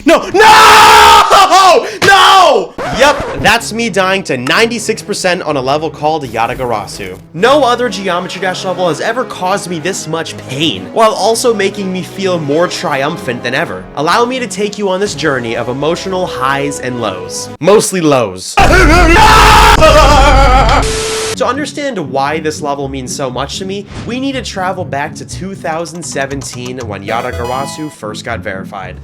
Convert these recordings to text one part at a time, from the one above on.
No! No! No! Yep, that's me dying to 96% on a level called Yatagarasu. No other Geometry Dash level has ever caused me this much pain, while also making me feel more triumphant than ever. Allow me to take you on this journey of emotional highs and lows. Mostly lows. To understand why this level means so much to me, we need to travel back to 2017 when Yatagarasu first got verified.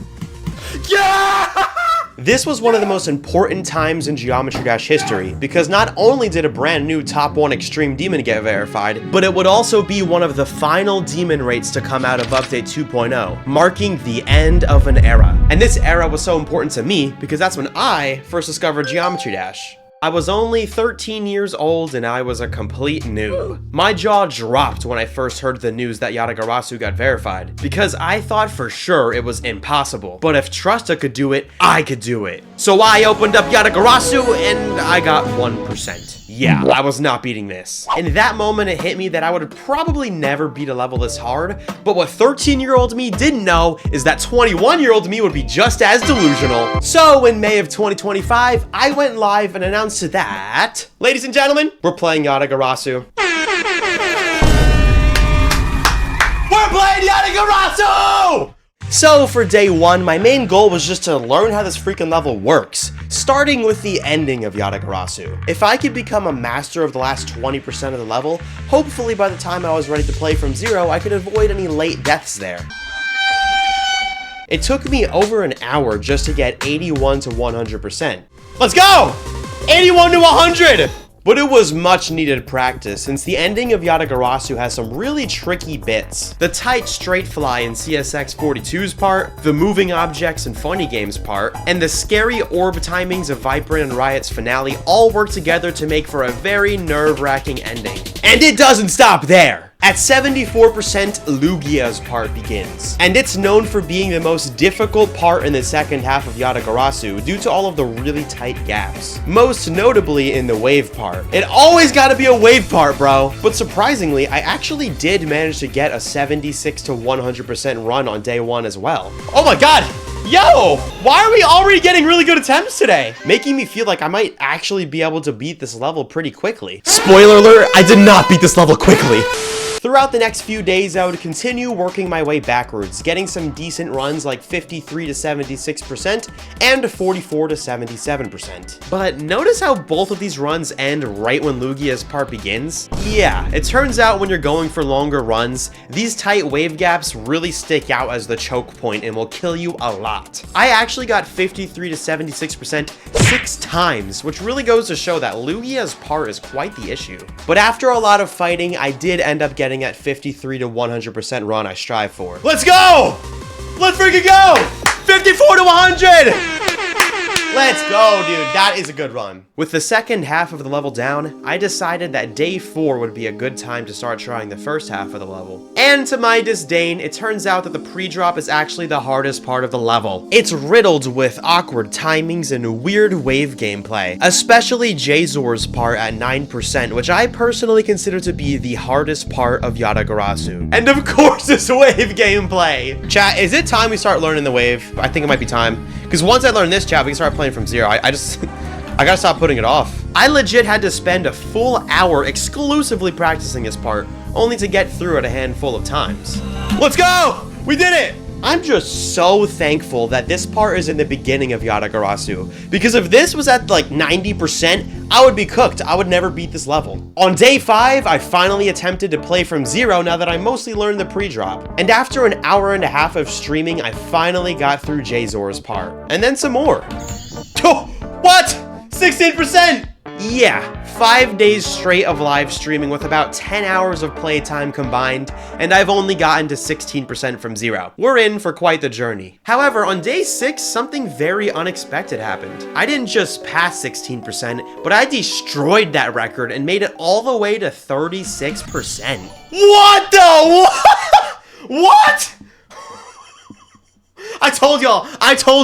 Yeah! This was one of the most important times in Geometry Dash history, because not only did a brand new top 1 extreme demon get verified, but it would also be one of the final demon rates to come out of update 2.0, marking the end of an era. And this era was so important to me because that's when I first discovered Geometry Dash. I was only 13 years old and I was a complete noob. My jaw dropped when I first heard the news that Yatagarasu got verified, because I thought for sure it was impossible. But if Trusta could do it, I could do it. So I opened up Yatagarasu and I got 1%. Yeah, I was not beating this. In that moment, it hit me that I would probably never beat a level this hard, but what 13-year-old me didn't know is that 21-year-old me would be just as delusional. So in May of 2025, I went live and announced that, ladies and gentlemen, we're playing Yatagarasu. We're playing Yatagarasu! So for day 1, my main goal was just to learn how this freaking level works, starting with the ending of Yatagarasu. If I could become a master of the last 20% of the level, hopefully by the time I was ready to play from 0, I could avoid any late deaths there. It took me over an hour just to get 81 to 100%. Let's go! 81 to 100! But it was much needed practice, since the ending of Yatagarasu has some really tricky bits. The tight straight fly in CSX 42's part, the moving objects and funny games part, and the scary orb timings of Vibrant and Riot's finale all work together to make for a very nerve-wracking ending. And it doesn't stop there! At 74%, Lugia's part begins, and it's known for being the most difficult part in the second half of Yatagarasu due to all of the really tight gaps, most notably in the wave part. It always gotta be a wave part, bro! But surprisingly, I actually did manage to get a 76 to 100% run on day 1 as well. Oh my god! Yo! Why are we already getting really good attempts today? Making me feel like I might actually be able to beat this level pretty quickly. Spoiler alert, I did not beat this level quickly. Throughout the next few days, I would continue working my way backwards, getting some decent runs like 53 to 76% and 44 to 77%. But notice how both of these runs end right when Lugia's part begins? Yeah, it turns out when you're going for longer runs, these tight wave gaps really stick out as the choke point and will kill you a lot. I actually got 53 to 76% 6 times, which really goes to show that Lugia's part is quite the issue. But after a lot of fighting, I did end up getting at 53 to 100% run I strive for. Let's go! Let's freaking go! 54 to 100! Let's go, dude. That is a good run. With the second half of the level down, I decided that day 4 would be a good time to start trying the first half of the level. And to my disdain, it turns out that the pre-drop is actually the hardest part of the level. It's riddled with awkward timings and weird wave gameplay, especially Jazor's part at 9%, which I personally consider to be the hardest part of Yatagarasu. And of course, this wave gameplay. Chat, is it time we start learning the wave? I think it might be time. Because once I learn this, chat, we can start playing from 0. I gotta stop putting it off. I legit had to spend a full hour exclusively practicing this part, only to get through it a handful of times. Let's go! We did it! I'm just so thankful that this part is in the beginning of Yatagarasu, because if this was at like 90%, I would be cooked. I would never beat this level. On day 5, I finally attempted to play from 0 now that I mostly learned the pre-drop. And after an hour and a half of streaming, I finally got through Jazor's part. And then some more. Oh, what? 16%? Yeah, 5 days straight of live streaming with about 10 hours of playtime combined, and I've only gotten to 16% from 0. We're in for quite the journey. However, on day 6, something very unexpected happened. I didn't just pass 16%, but I destroyed that record and made it all the way to 36%. What the? What? I told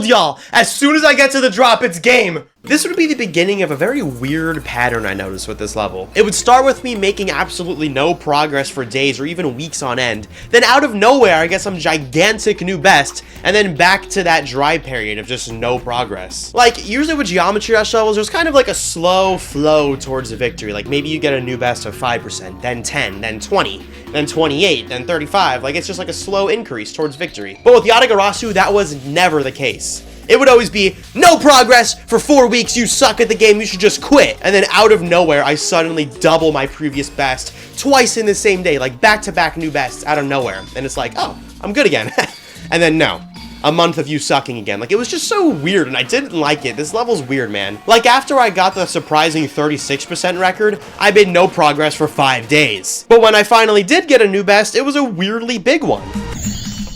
y'all, as soon as I get to the drop, it's game. This would be the beginning of a very weird pattern I noticed with this level. It would start with me making absolutely no progress for days or even weeks on end, then out of nowhere I get some gigantic new best, and then back to that dry period of just no progress. Like, usually with Geometry Dash levels, there's kind of like a slow flow towards victory. Like, maybe you get a new best of 5%, then 10, then 20, then 28, then 35. Like, it's just like a slow increase towards victory. But with Yatagarasu, that was never the case. It would always be, no progress for 4 weeks, you suck at the game, you should just quit. And then out of nowhere, I suddenly double my previous best twice in the same day, like back-to-back new bests out of nowhere. And it's like, oh, I'm good again. And then no, a month of you sucking again. Like, it was just so weird, and I didn't like it. This level's weird, man. Like, after I got the surprising 36% record, I made no progress for 5 days. But when I finally did get a new best, it was a weirdly big one.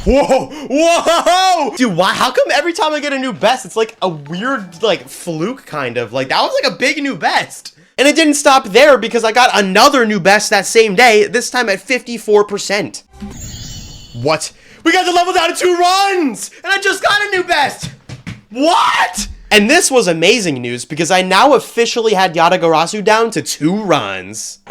Whoa, whoa! Dude, why? How come every time I get a new best, it's like a weird, like, fluke kind of? Like, that was like a big new best. And it didn't stop there because I got another new best that same day, this time at 54%. What? We got the level down to 2 runs! And I just got a new best! What? And this was amazing news because I now officially had Yatagarasu down to 2 runs.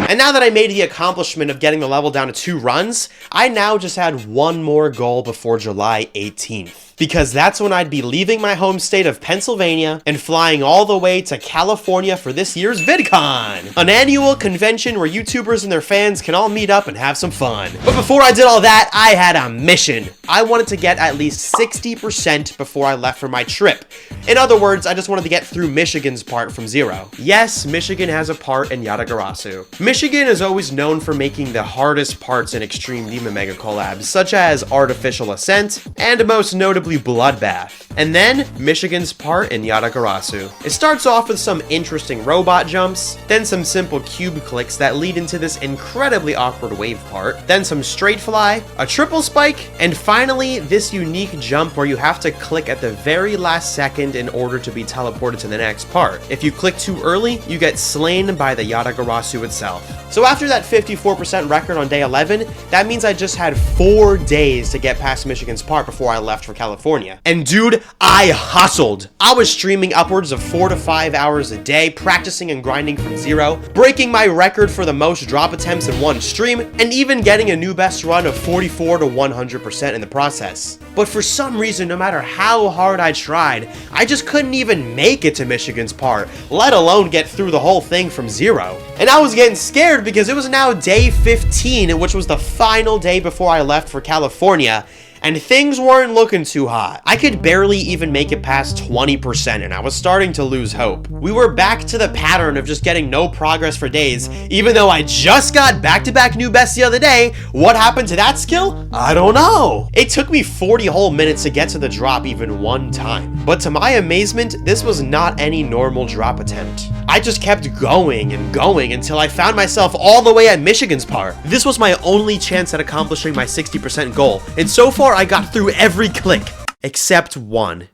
And now that I made the accomplishment of getting the level down to 2 runs, I now just had one more goal before July 18th. Because that's when I'd be leaving my home state of Pennsylvania and flying all the way to California for this year's VidCon, an annual convention where YouTubers and their fans can all meet up and have some fun. But before I did all that, I had a mission. I wanted to get at least 60% before I left for my trip. In other words, I just wanted to get through Michigan's part from 0. Yes, Michigan has a part in Yatagarasu. Michigan is always known for making the hardest parts in Extreme Demon Mega collabs, such as Artificial Ascent, and most notably Bloodbath. And then, Michigan's part in Yatagarasu. It starts off with some interesting robot jumps, then some simple cube clicks that lead into this incredibly awkward wave part, then some straight fly, a triple spike, and finally, this unique jump where you have to click at the very last second in order to be teleported to the next part. If you click too early, you get slain by the Yatagarasu itself. So after that 54% record on day 11, that means I just had 4 days to get past Michigan's part before I left for California. And dude, I hustled. I was streaming upwards of 4 to 5 hours a day, practicing and grinding from 0, breaking my record for the most drop attempts in one stream, and even getting a new best run of 44 to 100% in the process. But for some reason, no matter how hard I tried, I just couldn't even make it to Michigan's part, let alone get through the whole thing from 0. And I was getting scared because it was now day 15, which was the final day before I left for California, and things weren't looking too hot. I could barely even make it past 20%, and I was starting to lose hope. We were back to the pattern of just getting no progress for days, even though I just got back-to-back new bests the other day. What happened to that skill? I don't know. It took me 40 whole minutes to get to the drop even one time. But to my amazement, this was not any normal drop attempt. I just kept going and going until I found myself all the way at Michigan's part. This was my only chance at accomplishing my 60% goal, and so far I got through every click, except one.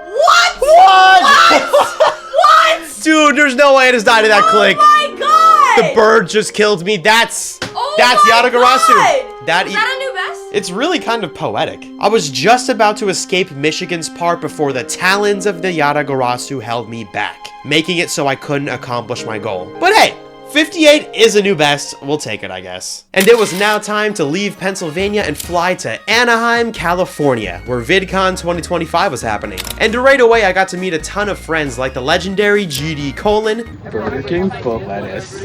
What? What? Dude, there's no way I just died to that click. Oh my god! The bird just killed me. That's Yatagarasu. Was that a new best? It's really kind of poetic. I was just about to escape Michigan's part before the talons of the Yatagarasu held me back, making it so I couldn't accomplish my goal. But hey, 58 is a new best. We'll take it, I guess. And it was now time to leave Pennsylvania and fly to Anaheim, California, where VidCon 2025 was happening. And right away, I got to meet a ton of friends like the legendary GD Colon, Burger King foot lettuce,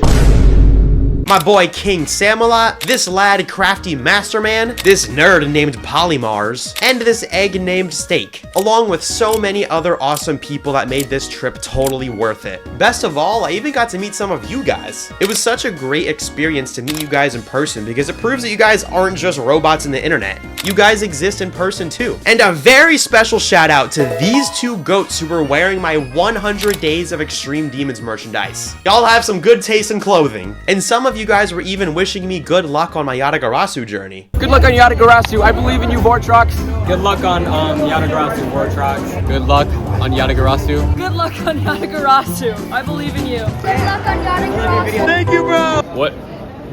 my boy King Samalot, this lad Crafty Masterman, this nerd named Polymars, and this egg named Steak, along with so many other awesome people that made this trip totally worth it. Best of all, I even got to meet some of you guys. It was such a great experience to meet you guys in person because it proves that you guys aren't just robots in the internet. You guys exist in person too. And a very special shout out to these 2 goats who were wearing my 100 Days of Extreme Demons merchandise. Y'all have some good taste in clothing, and some of you guys were even wishing me good luck on my Yatagarasu journey. Good luck on Yatagarasu. I believe in you, Vortrox. Good luck on Yatagarasu, Vortrox. Good luck on Yatagarasu. Good luck on Yatagarasu. I believe in you. Good luck on Yatagarasu. Thank you, bro.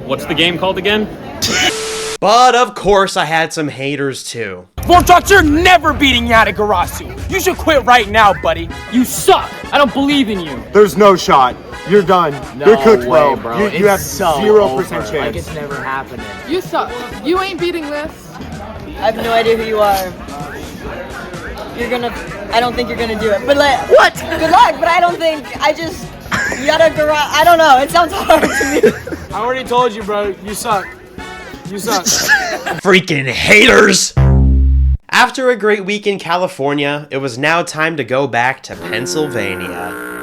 What's the game called again? But of course I had some haters too. Vortrox, you're never beating Yatagarasu. You should quit right now, buddy. You suck. I don't believe in you. There's no shot. You're done. No You're cooked, way, bro. bro. You have so 0% chance. Like it's never happening. You suck. You ain't beating this. I have no idea who you are. I don't think you're gonna do it. But like, What? good luck, but I don't think, Yatagarasu, I don't know, it sounds hard to me. I already told you, bro. You suck. You suck. Freaking haters! After a great week in California, it was now time to go back to Pennsylvania.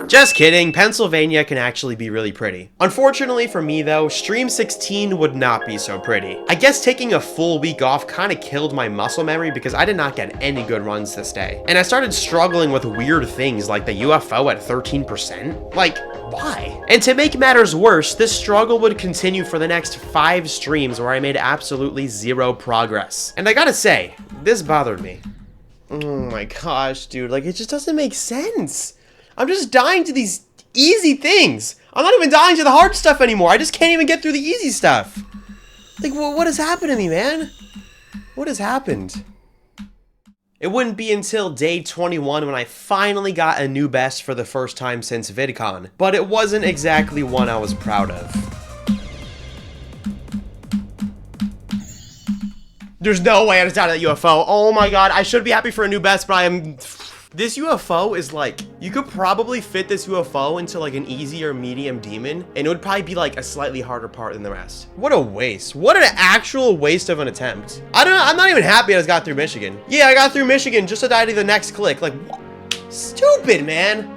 Just kidding, Pennsylvania can actually be really pretty. Unfortunately for me though, Stream 16 would not be so pretty. I guess taking a full week off kind of killed my muscle memory because I did not get any good runs this day. And I started struggling with weird things like the UFO at 13%. Like, why? And to make matters worse, this struggle would continue for the next 5 streams where I made absolutely 0 progress. And I gotta say, this bothered me. Oh my gosh, dude, like it just doesn't make sense. I'm just dying to these easy things. I'm not even dying to the hard stuff anymore. I just can't even get through the easy stuff. Like, what has happened to me, man? What has happened? It wouldn't be until day 21 when I finally got a new best for the first time since VidCon, but it wasn't exactly one I was proud of. There's no way I just died of that UFO. Oh my god, I should be happy for a new best, but I am... This UFO is like, you could probably fit this UFO into like an easy or medium demon, and it would probably be like a slightly harder part than the rest. What a waste. What an actual waste of an attempt. I'm not even happy I just got through Michigan. Yeah, I got through Michigan just to die to the next click. Like, what? Stupid, man.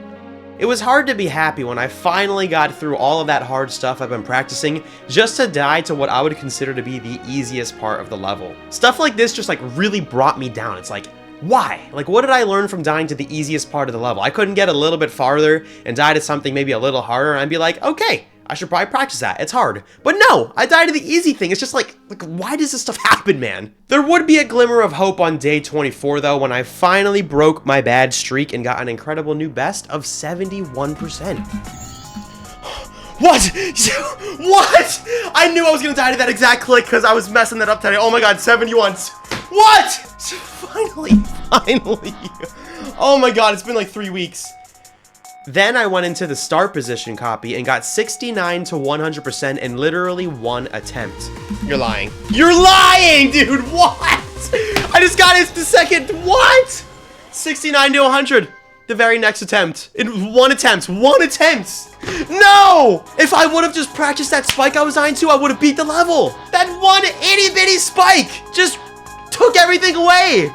It was hard to be happy when I finally got through all of that hard stuff I've been practicing just to die to what I would consider to be the easiest part of the level. Stuff like this just like really brought me down. It's like, why? Like, what did I learn from dying to the easiest part of the level? I couldn't get a little bit farther and die to something maybe a little harder and I'd be like, okay, I should probably practice that. It's hard. But no, I died to the easy thing. It's just like, why does this stuff happen, man? There would be a glimmer of hope on day 24 though, when I finally broke my bad streak and got an incredible new best of 71%. What? What? I knew I was gonna die to that exact click because I was messing that up today. Oh my god, 71. What? Finally. Oh my god, it's been like 3 weeks. Then I went into the start position copy and got 69 to 100% in literally 1 attempt. You're lying. You're lying, dude! What? I just got it the second. What? 69 to 100. The very next attempt. In 1 attempt. 1 attempt! No! If I would have just practiced that spike I was dying to, I would have beat the level. That one itty bitty spike just took everything away.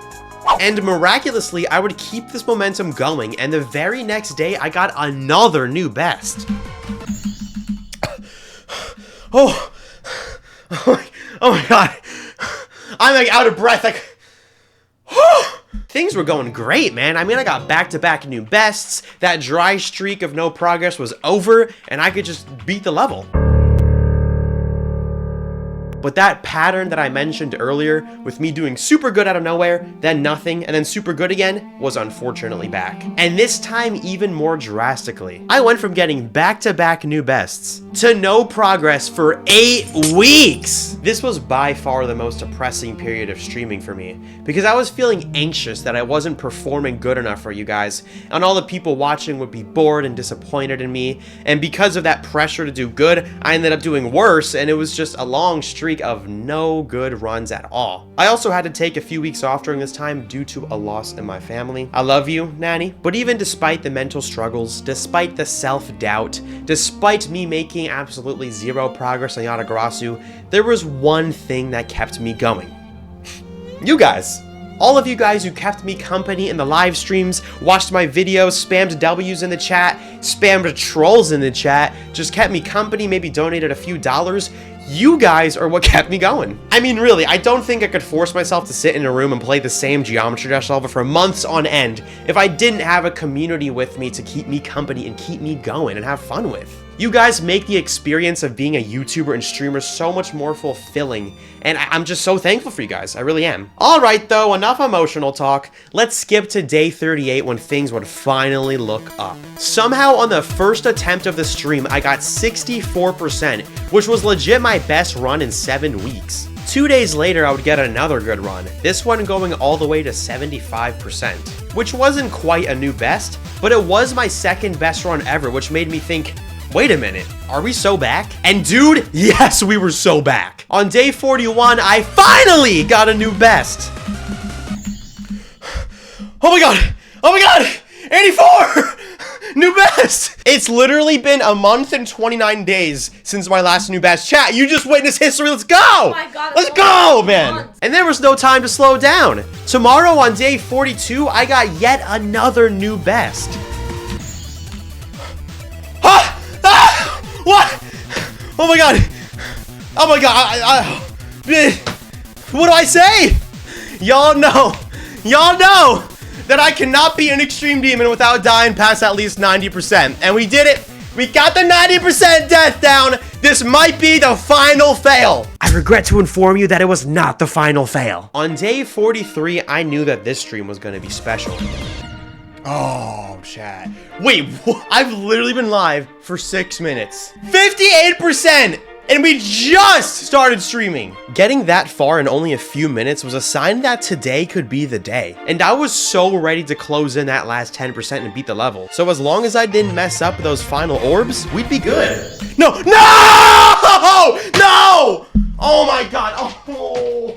And miraculously, I would keep this momentum going, and the very next day, I got another new best. Oh my god. I'm like out of breath, like... Things were going great, man. I mean, I got back-to-back new bests, that dry streak of no progress was over, and I could just beat the level. But that pattern that I mentioned earlier, with me doing super good out of nowhere, then nothing, and then super good again, was unfortunately back. And this time even more drastically. I went from getting back-to-back new bests to no progress for 8 weeks! This was by far the most depressing period of streaming for me, because I was feeling anxious that I wasn't performing good enough for you guys, and all the people watching would be bored and disappointed in me, and because of that pressure to do good, I ended up doing worse, and it was just a long streak of no good runs at all. I also had to take a few weeks off during this time due to a loss in my family. I love you, Nanny. But even despite the mental struggles, despite the self-doubt, despite me making absolutely 0 progress on Yatagarasu, there was one thing that kept me going. You guys. All of you guys who kept me company in the live streams, watched my videos, spammed W's in the chat, spammed trolls in the chat, just kept me company, maybe donated a few dollars. You guys are what kept me going. I mean, really, I don't think I could force myself to sit in a room and play the same Geometry Dash level for months on end if I didn't have a community with me to keep me company and keep me going and have fun with. You guys make the experience of being a YouTuber and streamer so much more fulfilling, and I'm just so thankful for you guys, I really am. Alright though, enough emotional talk, let's skip to day 38 when things would finally look up. Somehow on the first attempt of the stream, I got 64%, which was legit my best run in 7 weeks. 2 days later, I would get another good run, this one going all the way to 75%, which wasn't quite a new best, but it was my second best run ever, which made me think, wait a minute, are we so back? And dude, yes, we were so back. On day 41, I finally got a new best. Oh my god, 84! New best! It's literally been a month and 29 days since my last new best. Chat, you just witnessed history, let's go! Oh my god, let's go, man! And there was no time to slow down. Tomorrow on day 42, I got yet another new best. What? Oh my god! Oh my god! What do I say? Y'all know that I cannot be an extreme demon without dying past at least 90%, and we did it. We got the 90% death down. This might be the final fail. I regret to inform you that it was not the final fail. On day 43, I knew that this stream was gonna be special. Oh, chat. Wait, what? I've literally been live for 6 minutes. 58%! And we just started streaming. Getting that far in only a few minutes was a sign that today could be the day. And I was so ready to close in that last 10% and beat the level. So as long as I didn't mess up those final orbs, we'd be good. No! No! No! Oh my god. Oh.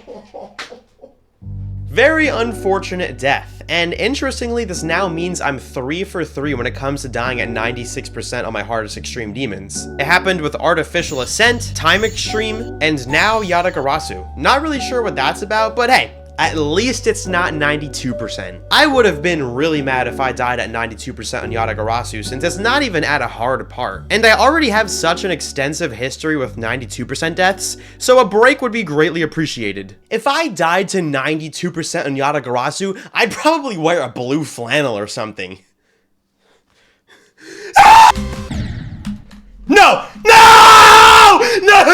Very unfortunate death. And interestingly, this now means I'm 3 for 3 when it comes to dying at 96% on my hardest extreme demons. It happened with Artificial Ascent, Time Extreme, and now Yatagarasu. Not really sure what that's about, but hey, at least it's not 92%. I would have been really mad if I died at 92% on Yatagarasu, since it's not even at a hard part. And I already have such an extensive history with 92% deaths, so a break would be greatly appreciated. If I died to 92% on Yatagarasu, I'd probably wear a blue flannel or something. No! No! No!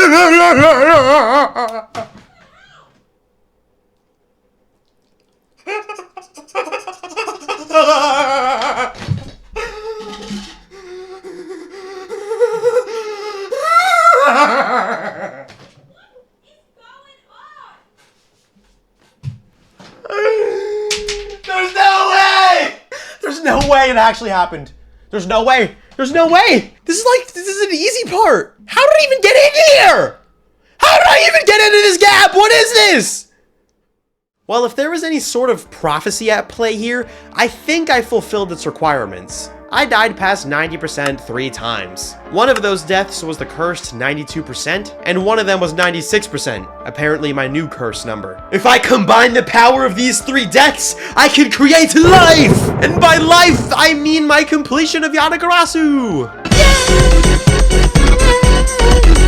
There's no way! There's no way it actually happened. There's no way. There's no way. This is an easy part. How did I even get in here? How did I even get into this gap? What is this? Well, if there was any sort of prophecy at play here, I think I fulfilled its requirements. I died past 90% 3 times. One of those deaths was the cursed 92%, and one of them was 96%, apparently my new curse number. If I combine the power of these 3 deaths, I can create life! And by life, I mean my completion of Yatagarasu!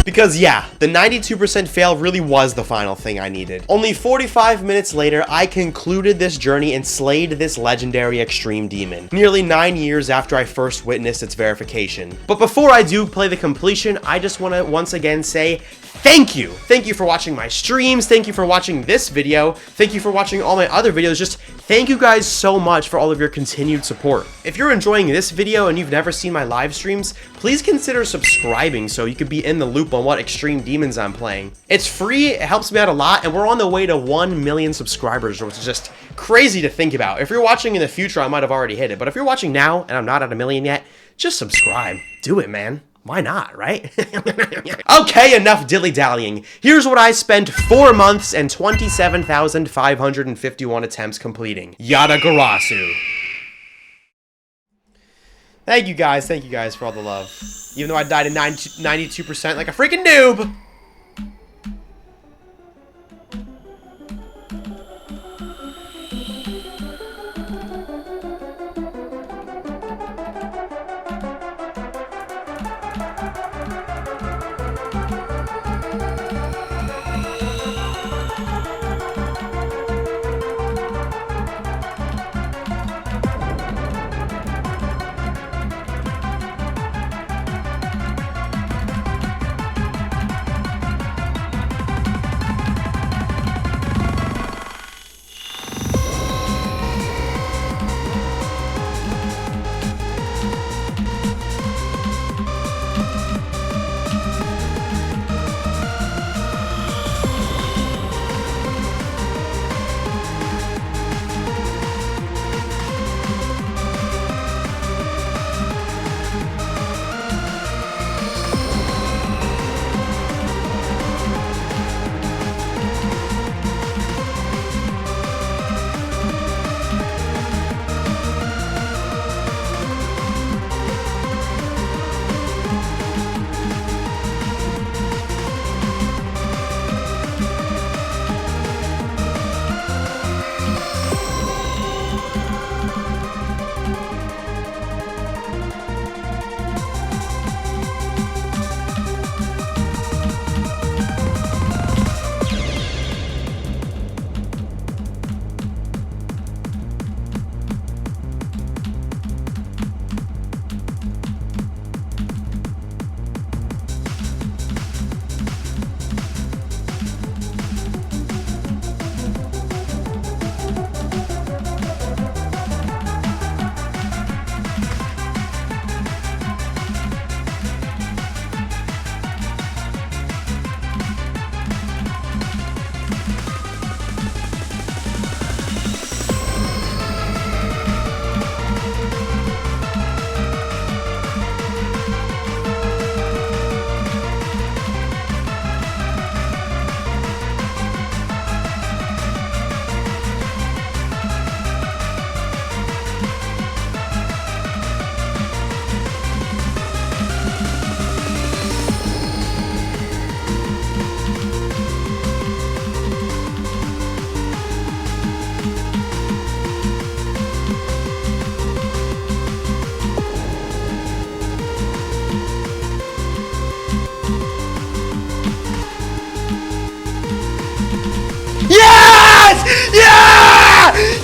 Because yeah, the 92% fail really was the final thing I needed. Only 45 minutes later, I concluded this journey and slayed this legendary extreme demon, nearly 9 years after I first witnessed its verification. But before I do play the completion, I just want to once again say thank you. Thank you for watching my streams. Thank you for watching this video. Thank you for watching all my other videos. Just thank you guys so much for all of your continued support. If you're enjoying this video and you've never seen my live streams, please consider subscribing so you can be in the loop on what extreme demons I'm playing. It's free, it helps me out a lot, and we're on the way to 1 million subscribers, which is just crazy to think about. If you're watching in the future, I might have already hit it, but if you're watching now and I'm not at 1 million yet, just subscribe. Do it, man. Why not, right? Okay, enough dilly-dallying. Here's what I spent 4 months and 27,551 attempts completing. Yatagarasu. Thank you guys for all the love. Even though I died at 92% like a freaking noob.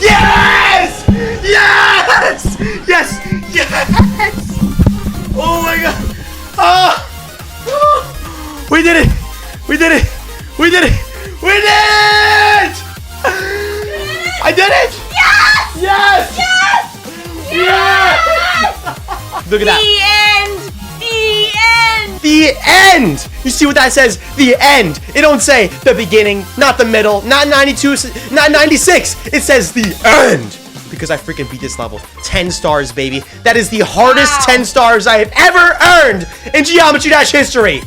Yes! Yes! Yes! Yes! Oh my god! Oh! We did it! We did it! We did it! We did it! I did it! Yes! Yes! Yes! Yes! Look at that. The end! The end! The end! You see what that says? The end. It don't say the beginning, not the middle, not 92, not 96. It says the end. Because I freaking beat this level. 10 stars, baby. That is the hardest 10 stars I have ever earned in Geometry Dash history.